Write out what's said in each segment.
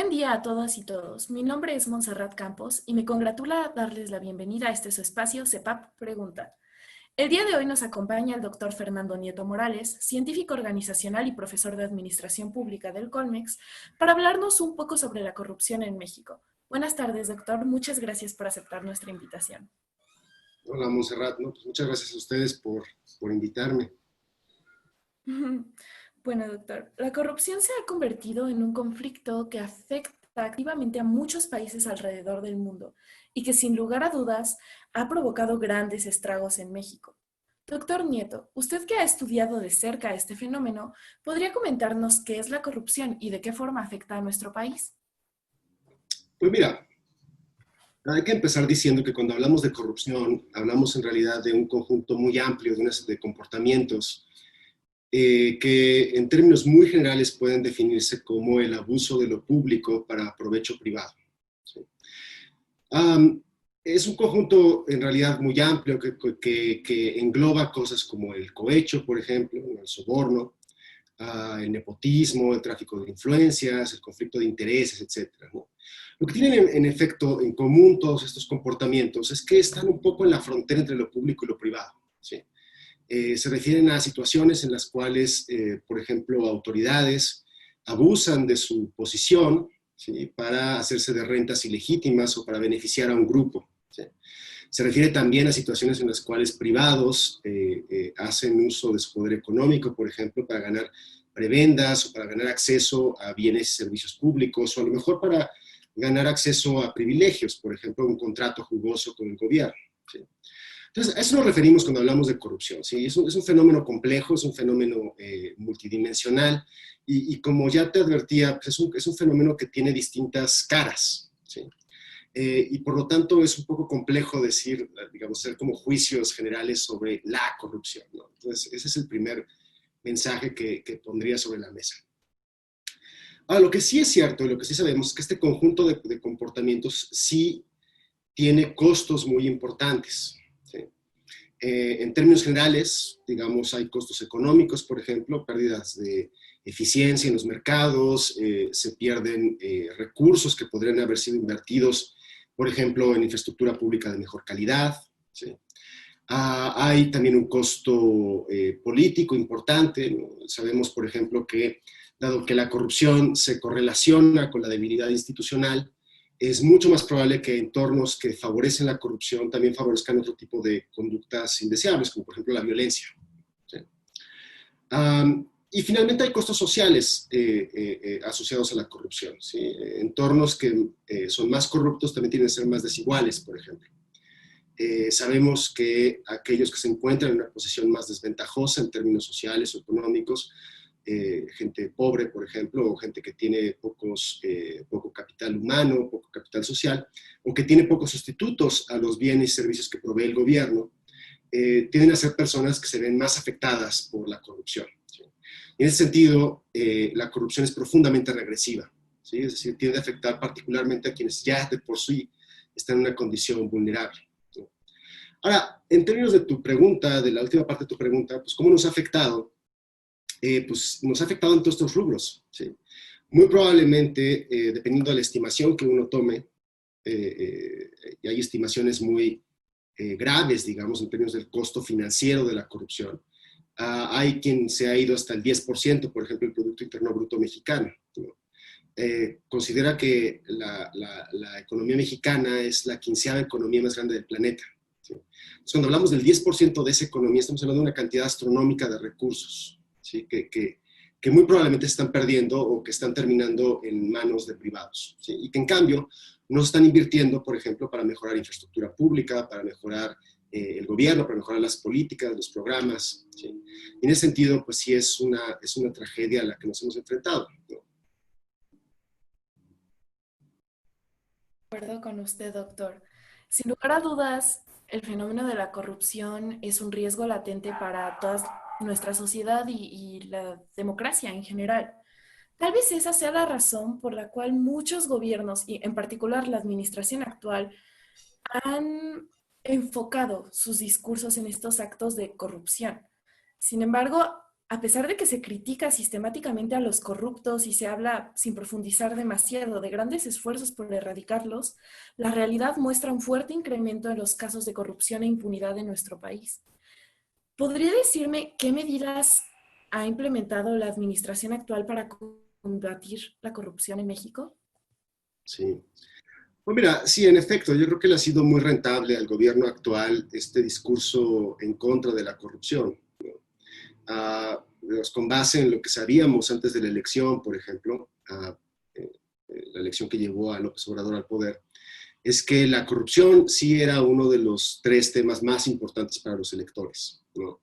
Buen día a todas y todos. Mi nombre es Montserrat Campos y me congratula darles la bienvenida a este su espacio CEPAP Pregunta. El día de hoy nos acompaña el doctor Fernando Nieto Morales, científico organizacional y profesor de Administración Pública del Colmex, para hablarnos un poco sobre la corrupción en México. Buenas tardes, doctor. Muchas gracias por aceptar nuestra invitación. Hola, Montserrat. No, pues muchas gracias a ustedes por invitarme. Bueno, doctor, la corrupción se ha convertido en un conflicto que afecta activamente a muchos países alrededor del mundo y que sin lugar a dudas ha provocado grandes estragos en México. Doctor Nieto, usted que ha estudiado de cerca este fenómeno, ¿podría comentarnos qué es la corrupción y de qué forma afecta a nuestro país? Pues mira, hay que empezar diciendo que cuando hablamos de corrupción, hablamos en realidad de un conjunto muy amplio de comportamientos que en términos muy generales pueden definirse como el abuso de lo público para provecho privado. ¿Sí? Es un conjunto en realidad muy amplio que engloba cosas como el cohecho, por ejemplo, el soborno, el nepotismo, el tráfico de influencias, el conflicto de intereses, etcétera, ¿no? Lo que tienen en efecto en común todos estos comportamientos es que están un poco en la frontera entre lo público y lo privado. ¿Sí? Se refieren a situaciones en las cuales, por ejemplo, autoridades abusan de su posición, ¿sí?, para hacerse de rentas ilegítimas o para beneficiar a un grupo. ¿Sí? Se refiere también a situaciones en las cuales privados hacen uso de su poder económico, por ejemplo, para ganar prebendas o para ganar acceso a bienes y servicios públicos, o a lo mejor para ganar acceso a privilegios, por ejemplo, un contrato jugoso con el gobierno. ¿Sí? Entonces, a eso nos referimos cuando hablamos de corrupción. ¿Sí? Es un fenómeno complejo, es un fenómeno multidimensional, y como ya te advertía, pues es un fenómeno que tiene distintas caras. ¿Sí? Y por lo tanto es un poco complejo decir, digamos, hacer como juicios generales sobre la corrupción, ¿no? Entonces, ese es el primer mensaje que pondría sobre la mesa. Ahora, lo que sí es cierto y lo que sí sabemos es que este conjunto de comportamientos sí tiene costos muy importantes. ¿Sí? En términos generales, digamos, hay costos económicos, por ejemplo, pérdidas de eficiencia en los mercados, se pierden recursos que podrían haber sido invertidos, por ejemplo, en infraestructura pública de mejor calidad. ¿Sí? Hay también un costo político importante, ¿no? Sabemos, por ejemplo, que dado que la corrupción se correlaciona con la debilidad institucional, es mucho más probable que entornos que favorecen la corrupción también favorezcan otro tipo de conductas indeseables, como por ejemplo la violencia. ¿Sí? Y finalmente hay costos sociales asociados a la corrupción. ¿Sí? Entornos que son más corruptos también tienen que ser más desiguales, por ejemplo. Sabemos que aquellos que se encuentran en una posición más desventajosa en términos sociales o económicos, gente pobre, por ejemplo, o gente que tiene poco capital humano, poco capital social, o que tiene pocos sustitutos a los bienes y servicios que provee el gobierno, tienden a ser personas que se ven más afectadas por la corrupción. ¿Sí? En ese sentido, la corrupción es profundamente regresiva, ¿sí? Es decir, tiende a afectar particularmente a quienes ya de por sí están en una condición vulnerable. Ahora, en términos de tu pregunta, de la última parte de tu pregunta, pues ¿cómo nos ha afectado? Pues nos ha afectado en todos estos rubros. ¿Sí? Muy probablemente, dependiendo de la estimación que uno tome, y hay estimaciones muy graves, digamos, en términos del costo financiero de la corrupción. Hay quien se ha ido hasta el 10%, por ejemplo, el Producto Interno Bruto mexicano, ¿no? Considera que la economía mexicana es la 15ª economía más grande del planeta. ¿Sí? Entonces, cuando hablamos del 10% de esa economía, estamos hablando de una cantidad astronómica de recursos, ¿sí? que muy probablemente se están perdiendo o que están terminando en manos de privados. ¿Sí? Y que en cambio no están invirtiendo, por ejemplo, para mejorar infraestructura pública, para mejorar el gobierno, para mejorar las políticas, los programas. ¿Sí? Y en ese sentido, pues sí es una tragedia a la que nos hemos enfrentado, ¿no? De acuerdo con usted, doctor. Sin lugar a dudas, el fenómeno de la corrupción es un riesgo latente para toda nuestra sociedad y la democracia en general. Tal vez esa sea la razón por la cual muchos gobiernos, y en particular la administración actual, han enfocado sus discursos en estos actos de corrupción. Sin embargo, A pesar de que se critica sistemáticamente a los corruptos y se habla, sin profundizar demasiado, de grandes esfuerzos por erradicarlos, la realidad muestra un fuerte incremento en los casos de corrupción e impunidad en nuestro país. ¿Podría decirme qué medidas ha implementado la administración actual para combatir la corrupción en México? Sí. Pues mira, sí, en efecto, yo creo que le ha sido muy rentable al gobierno actual este discurso en contra de la corrupción, ¿no? Con base en lo que sabíamos antes de la elección, por ejemplo, la elección que llevó a López Obrador al poder, es que la corrupción sí era uno de los tres temas más importantes para los electores, ¿no?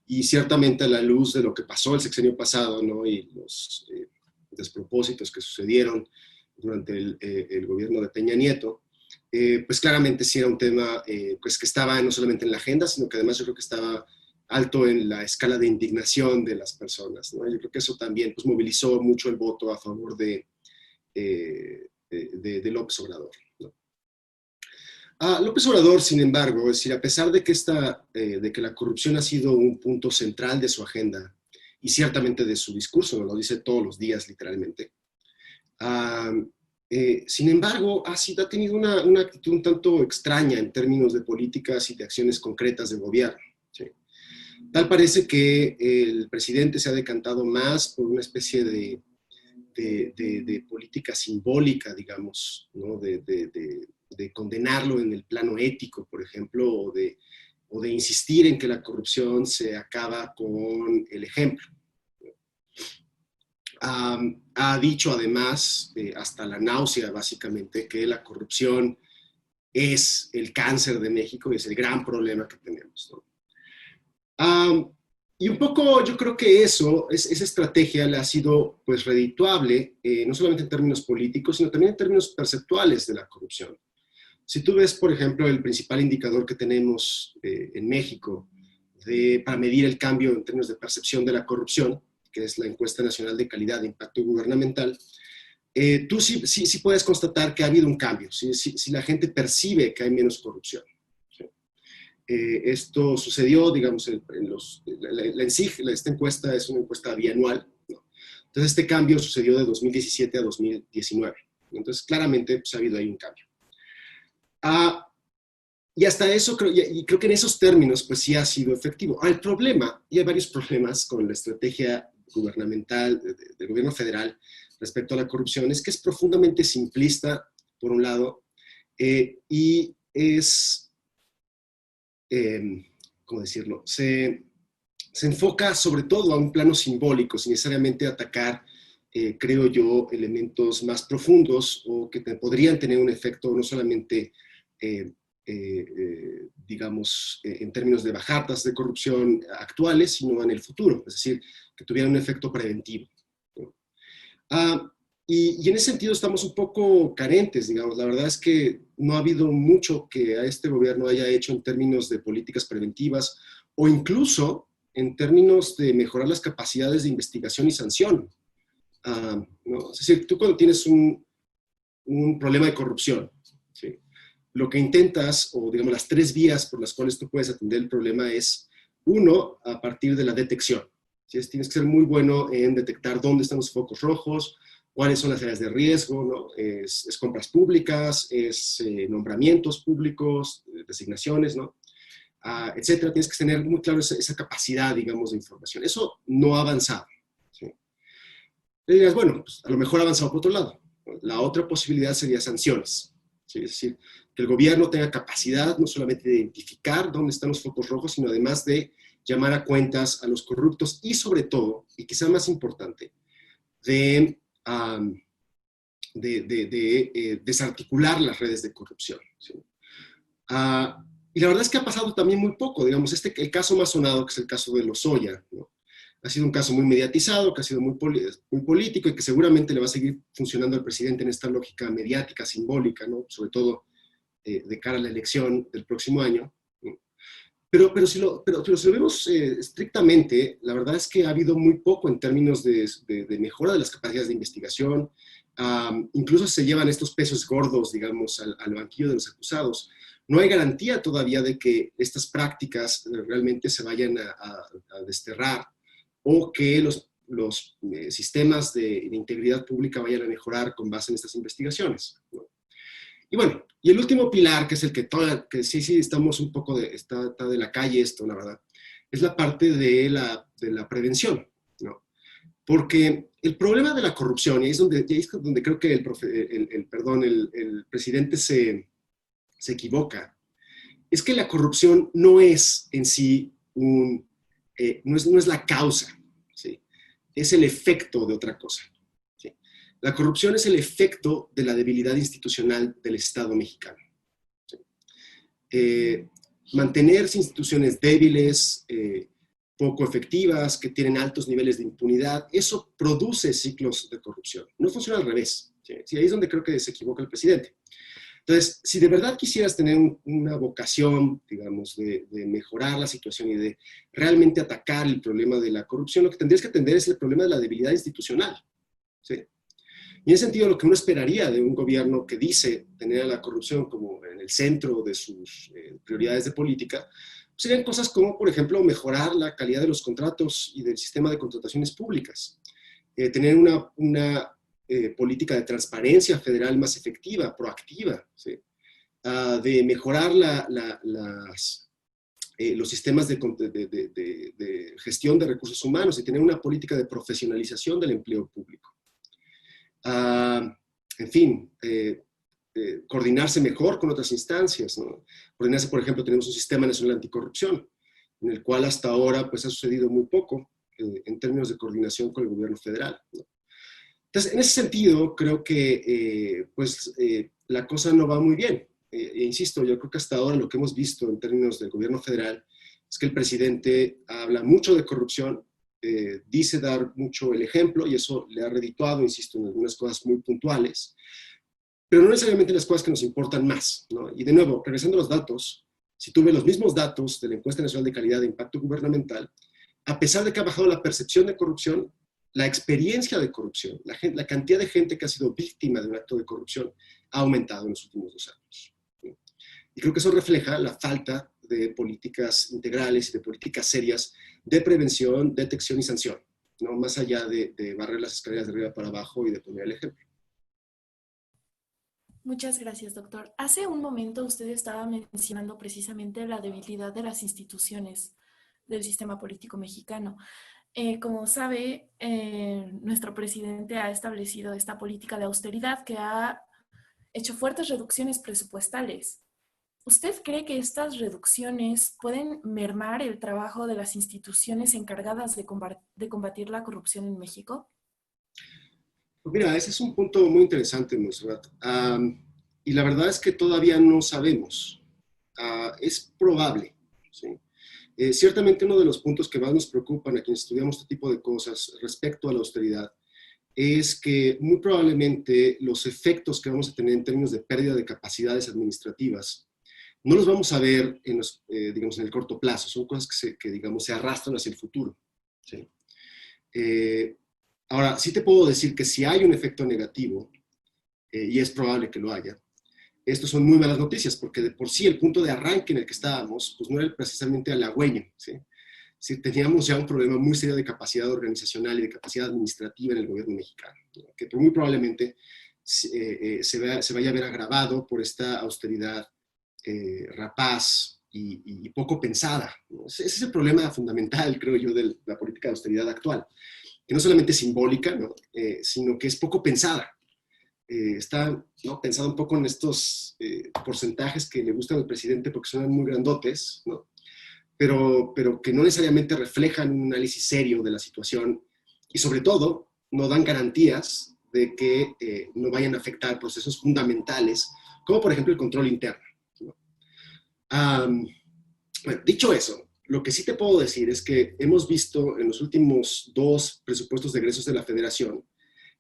Y ciertamente a la luz de lo que pasó el sexenio pasado, ¿no? Y los despropósitos que sucedieron durante el gobierno de Peña Nieto, pues claramente sí era un tema pues que estaba no solamente en la agenda, sino que además yo creo que estaba alto en la escala de indignación de las personas, ¿no? Yo creo que eso también pues, movilizó mucho el voto a favor de López Obrador, ¿no? López Obrador, sin embargo, es decir, a pesar de de que la corrupción ha sido un punto central de su agenda y ciertamente de su discurso, lo dice todos los días literalmente, sin embargo, ha tenido una actitud un tanto extraña en términos de políticas y de acciones concretas del gobierno. ¿Sí? Tal parece que el presidente se ha decantado más por una especie de política simbólica, digamos, ¿no? De condenarlo en el plano ético, por ejemplo, o de insistir en que la corrupción se acaba con el ejemplo. Ha dicho además, hasta la náusea básicamente, que la corrupción es el cáncer de México y es el gran problema que tenemos, ¿no? Y un poco yo creo que esa estrategia le ha sido pues redituable, no solamente en términos políticos, sino también en términos perceptuales de la corrupción. Si tú ves, por ejemplo, el principal indicador que tenemos en México para medir el cambio en términos de percepción de la corrupción, que es la encuesta nacional de calidad de impacto gubernamental, tú sí puedes constatar que ha habido un cambio, si la gente percibe que hay menos corrupción. ¿Sí? Esto sucedió, digamos, esta encuesta es una encuesta bianual, ¿no? Entonces este cambio sucedió de 2017 a 2019. Entonces claramente pues, ha habido ahí un cambio. Y hasta eso, creo que en esos términos, pues sí ha sido efectivo. El problema, y hay varios problemas con la estrategia gubernamental del gobierno federal respecto a la corrupción, es que es profundamente simplista, por un lado, y es, ¿cómo decirlo? Se enfoca sobre todo a un plano simbólico, sin necesariamente atacar, creo yo, elementos más profundos o que podrían tener un efecto no solamente digamos, en términos de bajatas de corrupción actuales, sino en el futuro, es decir, que tuvieran un efecto preventivo, ¿no? Y en ese sentido estamos un poco carentes, digamos. La verdad es que no ha habido mucho que a este gobierno haya hecho en términos de políticas preventivas o incluso en términos de mejorar las capacidades de investigación y sanción. ¿No? Es decir, tú cuando tienes un problema de corrupción, ¿sí? Lo que intentas, o digamos las tres vías por las cuales tú puedes atender el problema es, uno, a partir de la detección. ¿Sí? Tienes que ser muy bueno en detectar dónde están los focos rojos, cuáles son las áreas de riesgo, ¿no? Es compras públicas, es nombramientos públicos, designaciones, ¿no? Etcétera. Tienes que tener muy claro esa capacidad, digamos, de información. Eso no ha avanzado, ¿sí? Y dirías, bueno, pues a lo mejor ha avanzado por otro lado. La otra posibilidad sería sanciones. ¿Sí? Es decir, que el gobierno tenga capacidad no solamente de identificar dónde están los focos rojos, sino además de llamar a cuentas a los corruptos y sobre todo, y quizá más importante, de desarticular las redes de corrupción. ¿Sí? Y la verdad es que ha pasado también muy poco, digamos, el caso más sonado, que es el caso de Lozoya, ¿no? Ha sido un caso muy mediatizado, que ha sido muy político y que seguramente le va a seguir funcionando al presidente en esta lógica mediática, simbólica, ¿no? Sobre todo de cara a la elección del próximo año, ¿no? Pero si lo vemos estrictamente, la verdad es que ha habido muy poco en términos de mejora de las capacidades de investigación. Incluso se llevan estos pesos gordos, digamos, al banquillo de los acusados. No hay garantía todavía de que estas prácticas realmente se vayan a desterrar o que los sistemas de integridad pública vayan a mejorar con base en estas investigaciones, ¿no? Y bueno, y el último pilar, que es el que sí estamos un poco está de la calle esto, la verdad, es la parte de la prevención, ¿no? Porque el problema de la corrupción, y ahí es donde creo que el presidente se equivoca, es que la corrupción no es en sí no es la causa, ¿sí? Es el efecto de otra cosa, ¿sí? La corrupción es el efecto de la debilidad institucional del Estado mexicano, ¿sí? Mantenerse instituciones débiles, poco efectivas, que tienen altos niveles de impunidad, eso produce ciclos de corrupción. No funciona al revés, ¿sí? Sí, ahí es donde creo que se equivoca el presidente. Entonces, si de verdad quisieras tener una vocación, digamos, de mejorar la situación y de realmente atacar el problema de la corrupción, lo que tendrías que atender es el problema de la debilidad institucional, ¿sí? Y en ese sentido, lo que uno esperaría de un gobierno que dice tener a la corrupción como en el centro de sus prioridades de política, serían cosas como, por ejemplo, mejorar la calidad de los contratos y del sistema de contrataciones públicas, tener una política de transparencia federal más efectiva, proactiva, ¿sí? De mejorar los sistemas de gestión de recursos humanos y tener una política de profesionalización del empleo público. En fin, coordinarse mejor con otras instancias, ¿no? Coordinarse, por ejemplo, tenemos un sistema nacional anticorrupción, en el cual hasta ahora pues, ha sucedido muy poco en términos de coordinación con el gobierno federal, ¿no? Entonces, en ese sentido, creo que la cosa no va muy bien. E insisto, yo creo que hasta ahora lo que hemos visto en términos del gobierno federal es que el presidente habla mucho de corrupción, dice dar mucho el ejemplo y eso le ha redituado, insisto, en algunas cosas muy puntuales, pero no necesariamente las cosas que nos importan más, ¿no? Y de nuevo, regresando a los datos, si tú ves los mismos datos de la Encuesta Nacional de Calidad de Impacto Gubernamental, a pesar de que ha bajado la percepción de corrupción, la experiencia de corrupción, la cantidad de gente que ha sido víctima de un acto de corrupción ha aumentado en los últimos 2 años, ¿sí? Y creo que eso refleja la falta de políticas integrales y de políticas serias de prevención, detección y sanción, ¿no? Más allá de barrer las escaleras de arriba para abajo y de poner el ejemplo. Muchas gracias, doctor. Hace un momento usted estaba mencionando precisamente la debilidad de las instituciones del sistema político mexicano. Como sabe, nuestro presidente ha establecido esta política de austeridad que ha hecho fuertes reducciones presupuestales. ¿Usted cree que estas reducciones pueden mermar el trabajo de las instituciones encargadas de combatir la corrupción en México? Pues mira, ese es un punto muy interesante, Monserrat. Y la verdad es que todavía no sabemos. Es probable, ¿sí? Ciertamente uno de los puntos que más nos preocupan a quienes estudiamos este tipo de cosas respecto a la austeridad es que muy probablemente los efectos que vamos a tener en términos de pérdida de capacidades administrativas no los vamos a ver digamos, en el corto plazo. Son cosas que digamos, se arrastran hacia el futuro, ¿sí? Ahora, sí te puedo decir que si hay un efecto negativo, y es probable que lo haya, estos son muy malas noticias, porque de por sí el punto de arranque en el que estábamos, pues no era precisamente halagüeño, ¿sí? Sí, teníamos ya un problema muy serio de capacidad organizacional y de capacidad administrativa en el gobierno mexicano, ¿no? Que muy probablemente se vaya a ver agravado por esta austeridad rapaz y poco pensada, ¿no? Ese es el problema fundamental, creo yo, de la política de austeridad actual, que no solamente es simbólica, ¿no? Sino que es poco pensada. Está, ¿no?, pensado un poco en estos porcentajes que le gustan al presidente porque son muy grandotes, ¿no? pero que no necesariamente reflejan un análisis serio de la situación y sobre todo no dan garantías de que no vayan a afectar procesos fundamentales, como por ejemplo el control interno, ¿no? Bueno, dicho eso, lo que sí te puedo decir es que hemos visto en los últimos 2 presupuestos de egresos de la Federación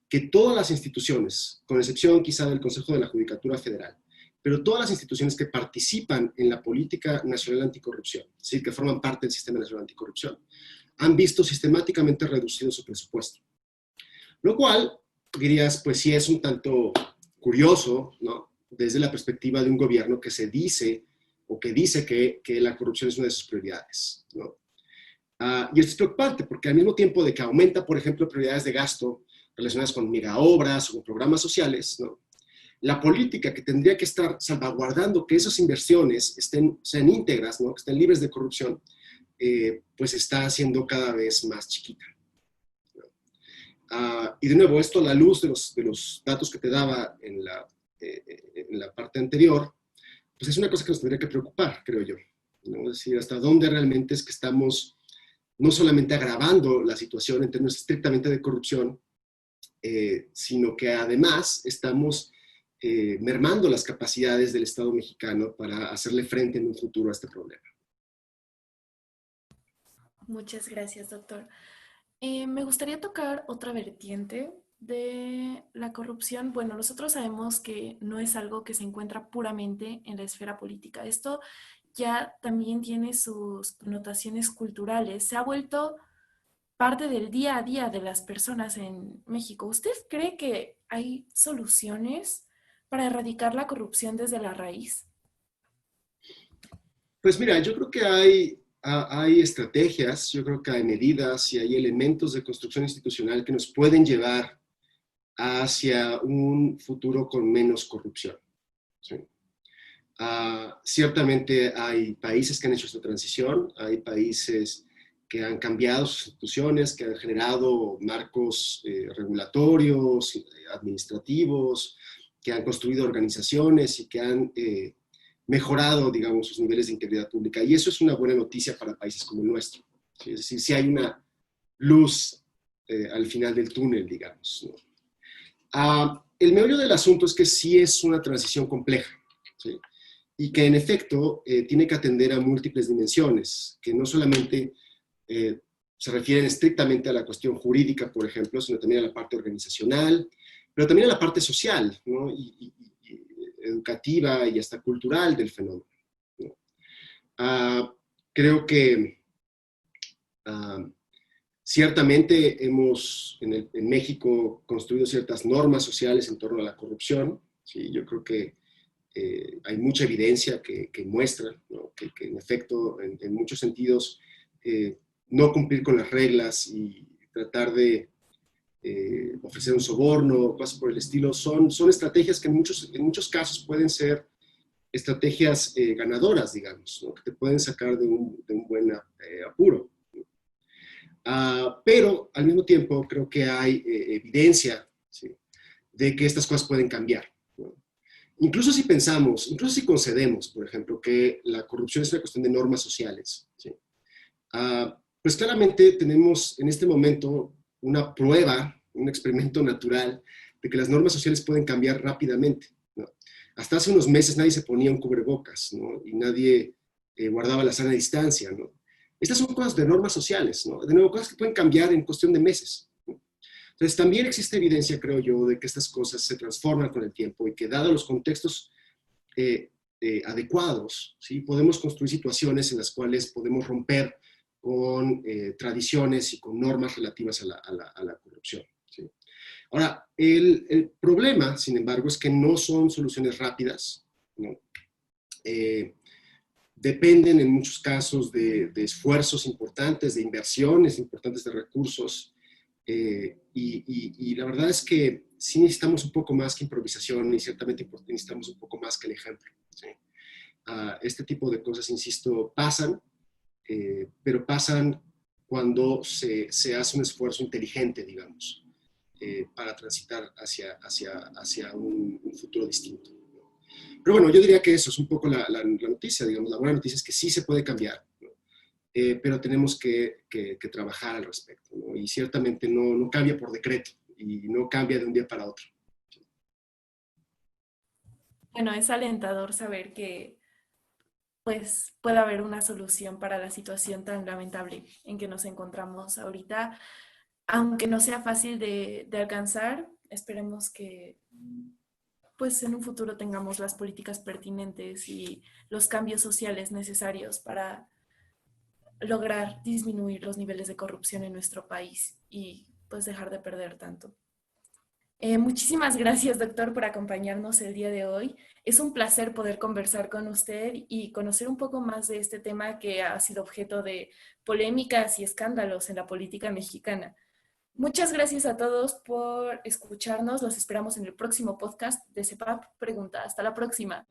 que todas las instituciones, con excepción quizá del Consejo de la Judicatura Federal, pero todas las instituciones que participan en la política nacional anticorrupción, es decir, que forman parte del sistema nacional anticorrupción, han visto sistemáticamente reducido su presupuesto. Lo cual, dirías, pues sí es un tanto curioso, ¿no? Desde la perspectiva de un gobierno que se dice, o que dice que la corrupción es una de sus prioridades, ¿no? Y esto es preocupante porque al mismo tiempo de que aumenta, por ejemplo, prioridades de gasto relacionadas con megaobras o con programas sociales, ¿no? La política que tendría que estar salvaguardando que esas inversiones sean íntegras, ¿no? Que estén libres de corrupción, pues está haciendo cada vez más chiquita. Y de nuevo, esto a la luz de los datos que te daba en la parte anterior, pues es una cosa que nos tendría que preocupar, creo yo, ¿no? Es decir, hasta dónde realmente es que estamos no solamente agravando la situación en términos estrictamente de corrupción, sino que además estamos mermando las capacidades del Estado mexicano para hacerle frente en un futuro a este problema. Muchas gracias, doctor. Me gustaría tocar otra vertiente de la corrupción. Bueno, nosotros sabemos que no es algo que se encuentra puramente en la esfera política. Esto ya también tiene sus connotaciones culturales. Se ha vuelto parte del día a día de las personas en México. ¿Usted cree que hay soluciones para erradicar la corrupción desde la raíz? Pues mira, yo creo que hay estrategias, yo creo que hay medidas y hay elementos de construcción institucional que nos pueden llevar hacia un futuro con menos corrupción. ¿Sí? Ciertamente hay países que han hecho esta transición, hay países que han cambiado sus instituciones, que han generado marcos regulatorios, administrativos, que han construido organizaciones y que han mejorado, digamos, sus niveles de integridad pública. Y eso es una buena noticia para países como el nuestro. ¿Sí? Es decir, si hay una luz al final del túnel, digamos, ¿no? El meollo del asunto es que sí es una transición compleja, ¿sí? Y que en efecto tiene que atender a múltiples dimensiones, que no solamente se refieren estrictamente a la cuestión jurídica, por ejemplo, sino también a la parte organizacional, pero también a la parte social, ¿no? Y educativa y hasta cultural del fenómeno, ¿no? Creo que uh, ciertamente hemos en México construido ciertas normas sociales en torno a la corrupción, ¿sí? Yo creo que hay mucha evidencia que muestra, ¿no? Que en efecto, en muchos sentidos, no cumplir con las reglas y tratar de ofrecer un soborno, cosas por el estilo, son estrategias que en muchos casos pueden ser estrategias ganadoras, digamos, ¿no? Que te pueden sacar de un buen apuro. Pero al mismo tiempo creo que hay evidencia, ¿sí? De que estas cosas pueden cambiar, ¿no? Incluso si pensamos, incluso si concedemos, por ejemplo, que la corrupción es una cuestión de normas sociales, ¿sí? Pues claramente tenemos en este momento una prueba, un experimento natural de que las normas sociales pueden cambiar rápidamente, ¿no? Hasta hace unos meses nadie se ponía un cubrebocas, ¿no? Y nadie guardaba la sana distancia, ¿no? Estas son cosas de normas sociales, ¿no? De nuevo, cosas que pueden cambiar en cuestión de meses, ¿no? Entonces, también existe evidencia, creo yo, de que estas cosas se transforman con el tiempo y que, dado los contextos adecuados, ¿sí? Podemos construir situaciones en las cuales podemos romper con tradiciones y con normas relativas a la corrupción, ¿sí? Ahora, el problema, sin embargo, es que no son soluciones rápidas, ¿no? Dependen en muchos casos de esfuerzos importantes, de inversiones importantes de recursos, y la verdad es que sí necesitamos un poco más que improvisación y ciertamente necesitamos un poco más que el ejemplo, ¿sí? Este tipo de cosas, insisto, pasan, pero pasan cuando se hace un esfuerzo inteligente, digamos, para transitar hacia un futuro distinto. Pero bueno, yo diría que eso es un poco la noticia, digamos, la buena noticia es que sí se puede cambiar, ¿no? Pero tenemos que trabajar al respecto, ¿no? Y ciertamente no cambia por decreto y no cambia de un día para otro. Bueno, es alentador saber que pues puede haber una solución para la situación tan lamentable en que nos encontramos ahorita, aunque no sea fácil de alcanzar. Esperemos que pues en un futuro tengamos las políticas pertinentes y los cambios sociales necesarios para lograr disminuir los niveles de corrupción en nuestro país y pues dejar de perder tanto. Muchísimas gracias, doctor, por acompañarnos el día de hoy. Es un placer poder conversar con usted y conocer un poco más de este tema que ha sido objeto de polémicas y escándalos en la política mexicana. Muchas gracias a todos por escucharnos. Los esperamos en el próximo podcast de CEPAP Pregunta. Hasta la próxima.